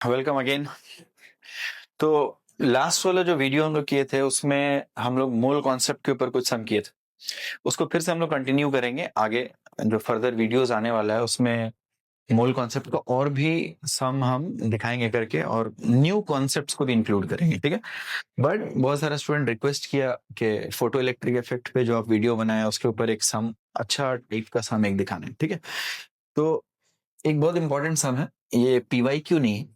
Welcome again. तो last वाला जो वीडियो हम लोग किए थे उसमें हम लोग मोल कॉन्सेप्ट के ऊपर कुछ सम किए थे। उसको फिर से हम लोग कंटिन्यू करेंगे आगे। जो फर्दर वीडियोस आने वाला है उसमें मोल कॉन्सेप्ट को और भी सम हम दिखाएंगे करके और न्यू कॉन्सेप्ट्स को भी इंक्लूड करेंगे, ठीक है। बट बहुत सारा स्टूडेंट रिक्वेस्ट किया कि फोटो इलेक्ट्रिक इफेक्ट पे जो आप वीडियो बनाया उसके ऊपर एक सम, अच्छा टाइप का सम एक दिखाना है, ठीक है। तो एक बहुत इंपॉर्टेंट सम है, ये पीवाई क्यू नहीं है,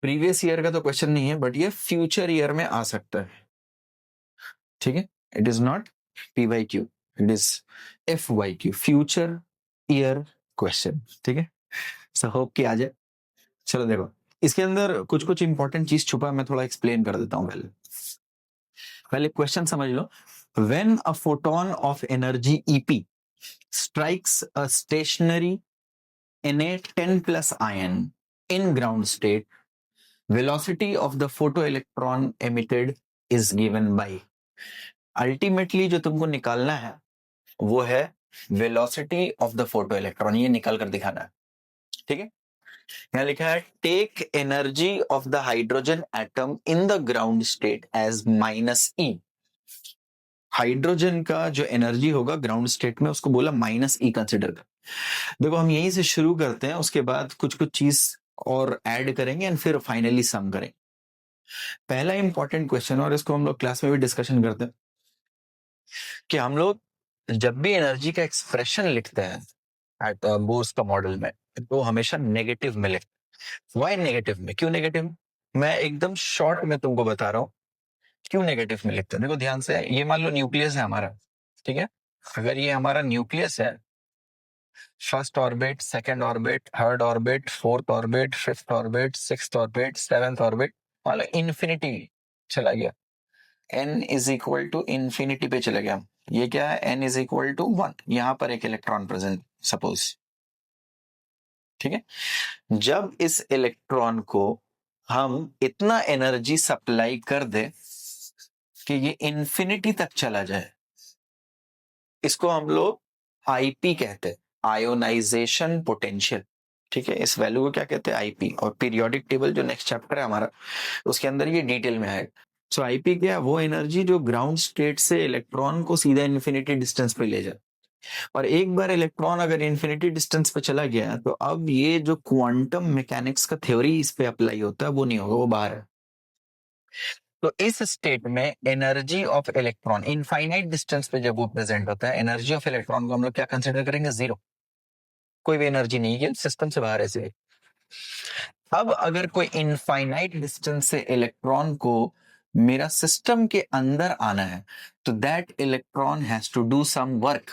प्रीवियस ईयर का तो क्वेश्चन नहीं है, बट ये फ्यूचर ईयर में आ सकता है, ठीक है। It is not P Y Q, it is F Y Q, future year question, ठीक है। सो होप कि आ जाए। चलो देखो, इसके अंदर कुछ कुछ इंपॉर्टेंट चीज छुपा है, मैं थोड़ा एक्सप्लेन कर देता हूं। पहले पहले क्वेश्चन समझ लो। When a photon of energy E P strikes a stationary Na10 plus ion in ground state, velocity of the photoelectron emitted is given by। Ultimately जो तुमको निकालना है वो है velocity of the photo electron, ये निकाल कर दिखाना है, ठीक है। यहाँ लिखा है take energy of the hydrogen atom in the ground state as -E। Hydrogen का जो एनर्जी होगा ग्राउंड स्टेट में उसको बोला -E कंसिडर कर। देखो हम यहीं से शुरू करते हैं, उसके बाद कुछ कुछ चीज और ऐड करेंगे एंड फिर फाइनली सम करेंगे। पहला इंपॉर्टेंट क्वेश्चन, और इसको हम लोग क्लास में भी डिस्कशन करते हैं कि हम लोग जब भी एनर्जी का एक्सप्रेशन लिखते हैं एट बोर्स का मॉडल में, तो हमेशा नेगेटिव में लिखते हैं। वाई नेगेटिव में, क्यों नेगेटिव? मैं एकदम शॉर्ट में तुमको बता रहा हूँ क्यों नेगेटिव में लिखते हैं। देखो ध्यान से, ये मान लो न्यूक्लियस है हमारा, ठीक है। अगर ये हमारा न्यूक्लियस है, first orbit, second orbit, third orbit, fourth orbit, fifth orbit, sixth orbit, seventh orbit, मान लो इन्फिनिटी चला गया, n is equal to infinity पे चले गया। ये क्या है? n इज इक्वल टू 1, यहां पर एक इलेक्ट्रॉन प्रेजेंट सपोज, ठीक है। जब इस इलेक्ट्रॉन को हम इतना एनर्जी सप्लाई कर दे कि ये इन्फिनिटी तक चला जाए, इसको हम लोग आईपी कहते हैं, आयोनाइजेशन पोटेंशियल, ठीक है। इस वैल्यू को क्या कहते हैं? आईपी। और पीरियोडिक टेबल जो नेक्स्ट चैप्टर है हमारा, उसके अंदर ये डिटेल में है। सो आईपी क्या है? वो एनर्जी जो ग्राउंड स्टेट से इलेक्ट्रॉन को सीधा इन्फिनिटी डिस्टेंस पे ले जाए। और एक बार इलेक्ट्रॉन अगर इन्फिनिटी डिस्टेंस पे चला गया तो अब ये जो क्वांटम मैकेनिक्स का थ्योरी इस पे अप्लाई होता है वो नहीं होगा, वो बाहर है। तो इस स्टेट में energy of electron infinite distance पे जब वो प्रेजेंट होता है, एनर्जी ऑफ इलेक्ट्रॉन को हम लोग क्या कंसिडर करेंगे? जीरो। कोई भी एनर्जी नहीं है, सिस्टम से बाहर ऐसे। अब अगर कोई इनफाइनाइट डिस्टेंस से इलेक्ट्रॉन को मेरा सिस्टम के अंदर आना है, तो that electron has to do some work.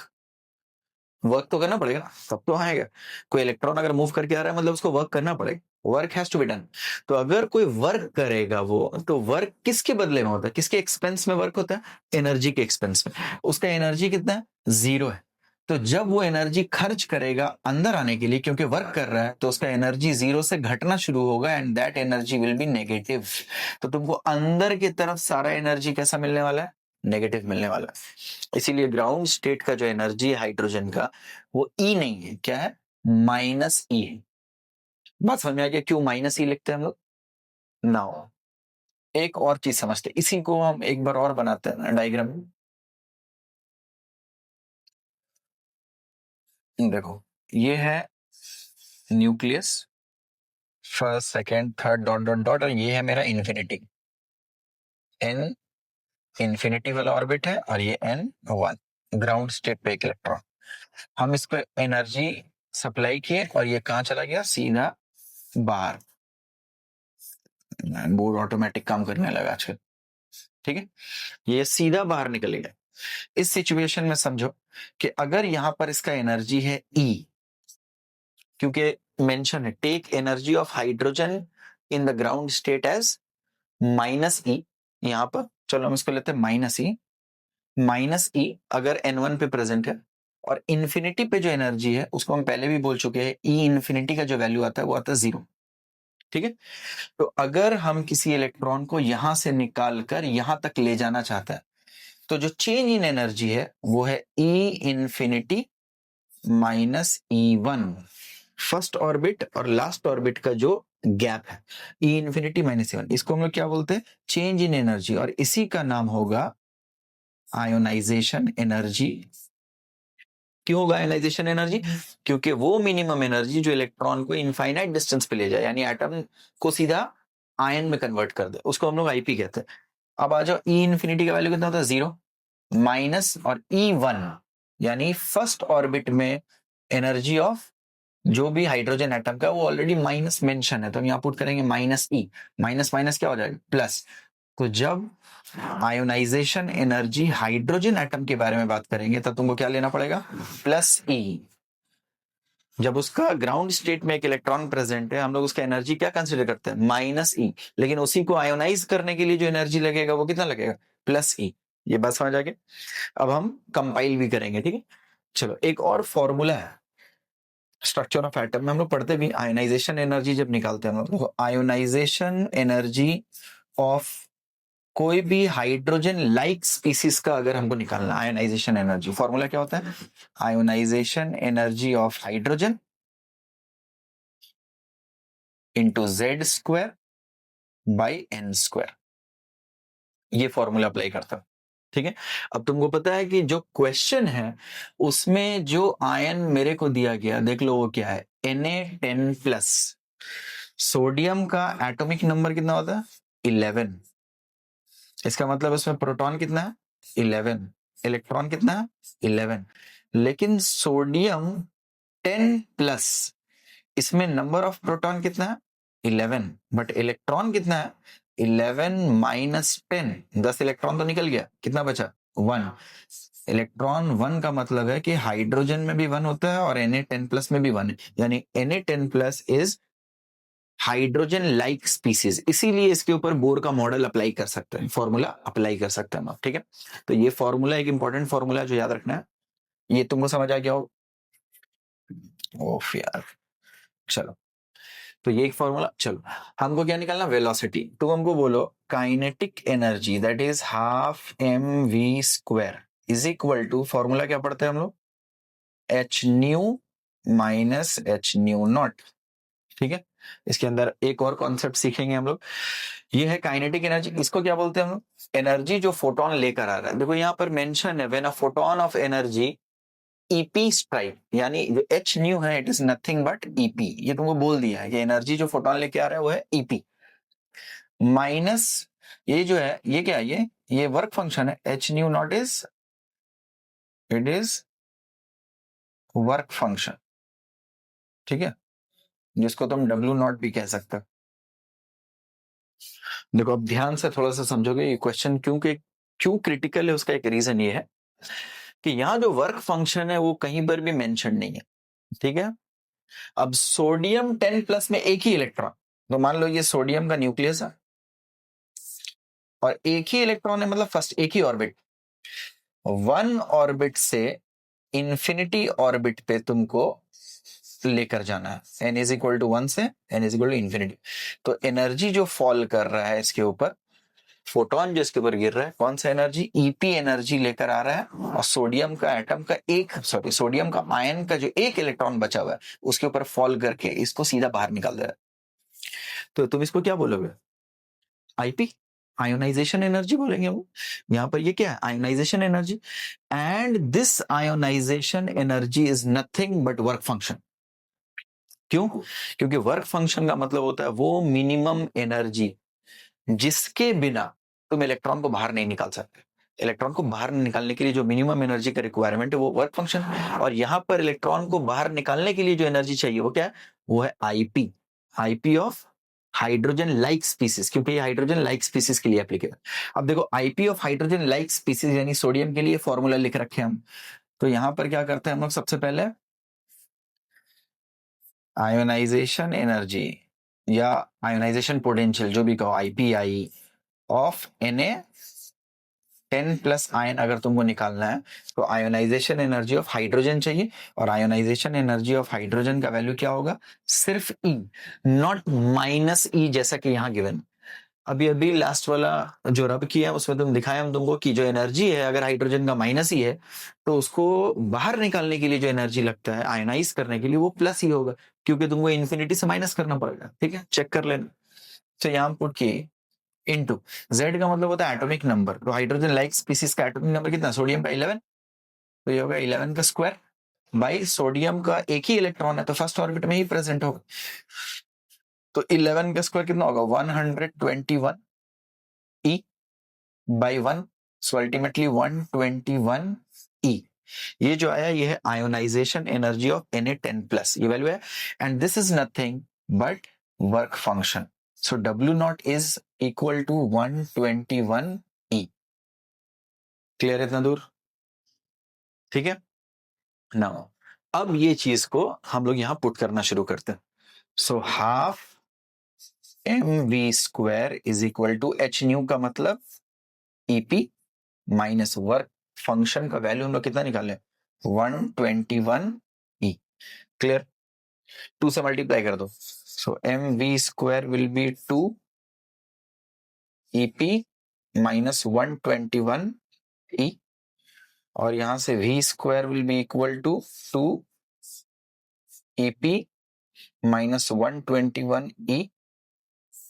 Work तो करना पड़ेगा ना, तब तो आएगा। कोई इलेक्ट्रॉन अगर मूव करके आ रहा है मतलब उसको वर्क करना पड़ेगा, work has to be done. तो अगर कोई वर्क करेगा वो, तो वर्क किसके बदले में होता है? किसके एक्सपेंस में वर्क होता है? एनर्जी के एक्सपेंस में। उसका एनर्जी कितना है? जीरो है। तो जब वो एनर्जी खर्च करेगा अंदर आने के लिए, क्योंकि वर्क कर रहा है, तो उसका एनर्जी जीरो से घटना शुरू होगा and that energy will be negative. तो तुमको अंदर की तरफ सारा एनर्जी कैसा मिलने वाला है? नेगेटिव मिलने वाला है। इसीलिए ग्राउंड स्टेट का जो एनर्जी है हाइड्रोजन का, वो ई नहीं है, क्या है? -E है। बात समझ में आ गया क्यों -E लिखते हैं हम लोग? नाउ एक और चीज समझते हैं, इसी को हम एक बार और बनाते हैं ना डायग्राम। देखो ये है nucleus, first second third dot dot dot, और ये है मेरा इन्फिनिटी। n इन्फिनिटी वाला ऑर्बिट है और ये n1 ग्राउंड स्टेट पे एक इलेक्ट्रॉन। हम इसको एनर्जी सप्लाई किए और ये कहां चला गया? सीधा बाहर। बोर्ड ऑटोमेटिक काम करने लगा आजकल, ठीक है। ये सीधा बाहर निकलेगा। इस सिचुएशन में समझो कि अगर यहां पर इसका एनर्जी है E, क्योंकि मेंशन है take energy of hydrogen in the ground state as -E। यहां पर चलो हम इसको लेते हैं -E। -E अगर N1 पे प्रेजेंट है और इन्फिनिटी पे जो एनर्जी है उसको हम पहले भी बोल चुके हैं, E इन्फिनिटी का जो वैल्यू आता है वो आता है 0, ठीक है। तो अगर हम किसी इलेक्ट्रॉन को यहां से निकाल कर यहां तक ले जाना चाहता है, तो जो चेंज इन एनर्जी है वो है E infinity -E1। First orbit और लास्ट ऑर्बिट का जो गैप है ई इन्फिनिटी माइनस वन, इसको हम लोग क्या बोलते हैं? चेंज इन एनर्जी, और इसी का नाम होगा आयोनाइजेशन एनर्जी। क्यों होगा आयोनाइजेशन एनर्जी? क्योंकि वो मिनिमम एनर्जी जो इलेक्ट्रॉन को इनफाइनाइट डिस्टेंस पे ले जाए, यानी एटम को सीधा आयन में कन्वर्ट कर दे, उसको हम लोग आईपी कहते हैं। अब आ जाओ, ई इन्फिनिटी का वैल्यू कितना होता है? 0 माइनस, और ई वन यानी फर्स्ट ऑर्बिट में एनर्जी ऑफ जो भी हाइड्रोजन एटम का, वो ऑलरेडी माइनस मेंशन है, तो हम यहाँ पुट करेंगे माइनस ई। माइनस माइनस क्या हो जाएगा? प्लस। तो जब आयोनाइजेशन एनर्जी हाइड्रोजन एटम के बारे में बात करेंगे तब तुमको क्या लेना पड़ेगा? प्लस ई। जब उसका ग्राउंड स्टेट में एक इलेक्ट्रॉन प्रेजेंट है, हम लोग उसका एनर्जी क्या कंसिडर करते हैं? माइनस ई। लेकिन उसी को आयोनाइज करने के लिए जो एनर्जी लगेगा वो कितना लगेगा? प्लस ई। ये बात समझ आ गई? अब हम कंपाइल भी करेंगे, ठीक है? चलो, एक और फॉर्मूला है स्ट्रक्चर ऑफ एटम में, हम लोग पढ़ते भी आयोनाइजेशन एनर्जी जब निकालते हैं हम लोग, आयोनाइजेशन एनर्जी ऑफ कोई भी हाइड्रोजन लाइक स्पीसीज का अगर हमको निकालना, आयोनाइजेशन एनर्जी फॉर्मूला क्या होता है? Ionisation energy of hydrogen into Z square by N square. ये फॉर्मूला अप्लाई करता हूं, ठीक है? अब तुमको पता है कि जो क्वेश्चन है उसमें जो आयन मेरे को दिया गया, देख लो वो क्या है? Na10+। सोडियम का एटॉमिक नंबर कितना होता है? 11। इसका मतलब इसमें प्रोटॉन कितना है? 11। इलेक्ट्रॉन कितना है? 11। लेकिन सोडियम 10+, इसमें नंबर ऑफ प्रोटॉन कितना है? 11। बट इलेक्ट्रॉन कितना है? 11 माइनस 10, 10 इलेक्ट्रॉन तो निकल गया, कितना बचा? 1। इलेक्ट्रॉन 1 का मतलब है कि हाइड्रोजन में भी 1 होता है और Na10+ में भी 1 है, यानी Na10+ is hydrogen like species. इसीलिए इसके ऊपर बोर का मॉडल अप्लाई कर सकते हैं, फॉर्मूला अप्लाई कर सकते हैं आप, ठीक है? तो ये फॉर्मूला एक इंपॉर्टेंट फॉर्मूला जो याद रखना है। ये तुमको समझ आ गया हो? ओफ यार, चलो। तो ये एक फॉर्मूला। चलो, हमको क्या निकालना? वेलोसिटी। तो हमको बोलो kinetic energy that is half M V square is equal to, formula क्या पढ़ते हैं हम लोग? H nu minus H nu not, ठीक है? इसके अंदर एक और कॉन्सेप्ट सीखेंगे हम लोग, ये है काइनेटिक एनर्जी। इसको क्या बोलते हैं हम लोग? एनर्जी जो फोटोन लेकर आ रहा है। देखो यहाँ पर मेंशन है when a photon of energy EP strike, यानी जो एच न्यू है it is nothing but EP. ये तुमको बोल दिया है कि एनर्जी जो फोटोन लेके आ रहा है वो है ईपी माइनस, ये जो है ये क्या है? ये वर्क फंक्शन है। H nu not is, it is work function, ठीक है? जिसको तुम डब्ल्यू नॉट भी कह सकते हो। देखो, अब ध्यान से थोड़ा सा समझोगे ये क्वेश्चन क्यों क्रिटिकल है, उसका एक रीजन ये है कि यहाँ जो वर्क फंक्शन है वो कहीं पर भी मेंशन नहीं है, ठीक है? अब सोडियम 10+ में एक ही इलेक्ट्रॉन, तो मान लो ये सोडियम का न्यूक्लियस है और एक ही इलेक्ट्रॉन है, मतलब फर्स्ट एक ही ऑर्बिट, 1 ऑर्बिट से इंफिनिटी ऑर्बिट पे तुमको लेकर जाना है। n इज इक्वल टू 1 से n is equal to infinity. तो एनर्जी जो फॉल कर रहा है इसके ऊपर, फोटोन जो इसके ऊपर गिर रहा है, कौन सा एनर्जी? ईपी एनर्जी लेकर आ रहा है। और सोडियम का एटम का सोडियम का आयन का जो एक इलेक्ट्रॉन बचा हुआ है उसके ऊपर फॉल करके इसको सीधा बाहर निकाल दे रहा है। तो तुम इसको क्या बोलोगे? आईपी, आयोनाइजेशन एनर्जी बोलेंगे वो। यहां पर ये क्या है? Ionisation energy. And this ionisation energy is nothing but work function. क्यों? क्योंकि वर्क फंक्शन का मतलब होता है वो मिनिमम एनर्जी जिसके बिना तुम इलेक्ट्रॉन को बाहर नहीं निकाल सकते। इलेक्ट्रॉन को बाहर निकालने के लिए जो मिनिमम एनर्जी का रिक्वायरमेंट है वो वर्क फंक्शन है। और यहां पर इलेक्ट्रॉन को बाहर निकालने के लिए जो एनर्जी चाहिए वो क्या है? वो है IP, IP of hydrogen like species, क्योंकि ये हाइड्रोजन लाइक स्पीसीज के लिए एप्लीकेबल। अब देखो, IP of hydrogen like species यानी सोडियम के लिए फॉर्मूला लिख रखे हम। तो यहां पर क्या करते हैं हम लोग? सबसे पहले आयोनाइजेशन एनर्जी या आयोनाइजेशन पोटेंशियल जो भी कहो, आईपीआई ऑफ Na10+ आयन अगर तुमको निकालना है तो आयोनाइजेशन एनर्जी ऑफ हाइड्रोजन चाहिए। और आयोनाइजेशन एनर्जी ऑफ हाइड्रोजन का वैल्यू क्या होगा? सिर्फ ई, नॉट माइनस ई जैसा कि यहां गिवन। अभी अभी लास्ट वाला जो रब किया है उसमें तुम दिखाया हम तुमको कि जो एनर्जी है अगर हाइड्रोजन का माइनस ही है तो उसको बाहर निकालने के लिए जो एनर्जी लगता है आयनाइज करने के लिए वो प्लस ही होगा, क्योंकि तुमको इन्फिनिटी से माइनस करना पड़ेगा। ठीक है, चेक कर लेना। तो यहाँ पुट किए इनटू जेड का मतलब होता है एटॉमिक नंबर। तो हाइड्रोजन लाइक स्पीसीज का एटॉमिक नंबर कितना, सोडियम का 11, तो ये होगा 11 का स्क्वायर बाई सोडियम का एक ही इलेक्ट्रॉन है तो फर्स्ट ऑर्बिट में ही प्रेजेंट होगा, तो 11 का स्क्वायर कितना होगा 121 ई बाई 1, सो अल्टीमेटली 121 ई। ये जो आया ये है आयोनाइजेशन एनर्जी ऑफ Na10+, ये वैल्यू है, and this is nothing but work function. So W not is equal to 121 E. Clear है इतना दूर? ठीक है, नाउ अब ये चीज को हम लोग यहां पुट करना शुरू करते हैं। So half mv² is equal to h nu का मतलब EP माइनस वर्क फंक्शन का वैल्यू हम लोग कितना निकाले 121 ई। क्लियर? 2 से मल्टीप्लाई कर दो, so mv² will be 2 EP minus 121 E, और यहां से v² will be equal to 2 EP minus 121 E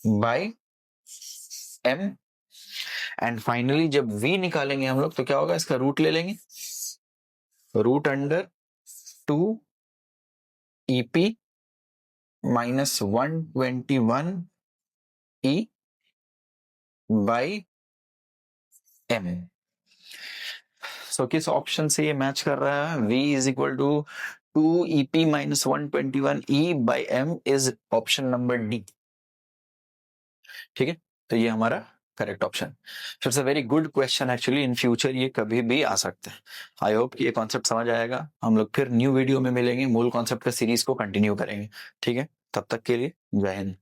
by m, and finally जब v निकालेंगे हम लोग तो क्या होगा, इसका रूट ले लेंगे, root under 2 EP minus 121 E by m। So किस ऑप्शन से ये मैच कर रहा है, v is equal to 2 EP minus 121 E by m is option number D. ठीक है, तो ये हमारा correct option. It's a very good question actually, in future ये कभी भी आ सकते हैं। आई होप कि ये कॉन्सेप्ट समझ आएगा। हम लोग फिर न्यू वीडियो में मिलेंगे, मूल कॉन्सेप्ट का सीरीज को कंटिन्यू करेंगे। ठीक है, तब तक के लिए जय हिंद।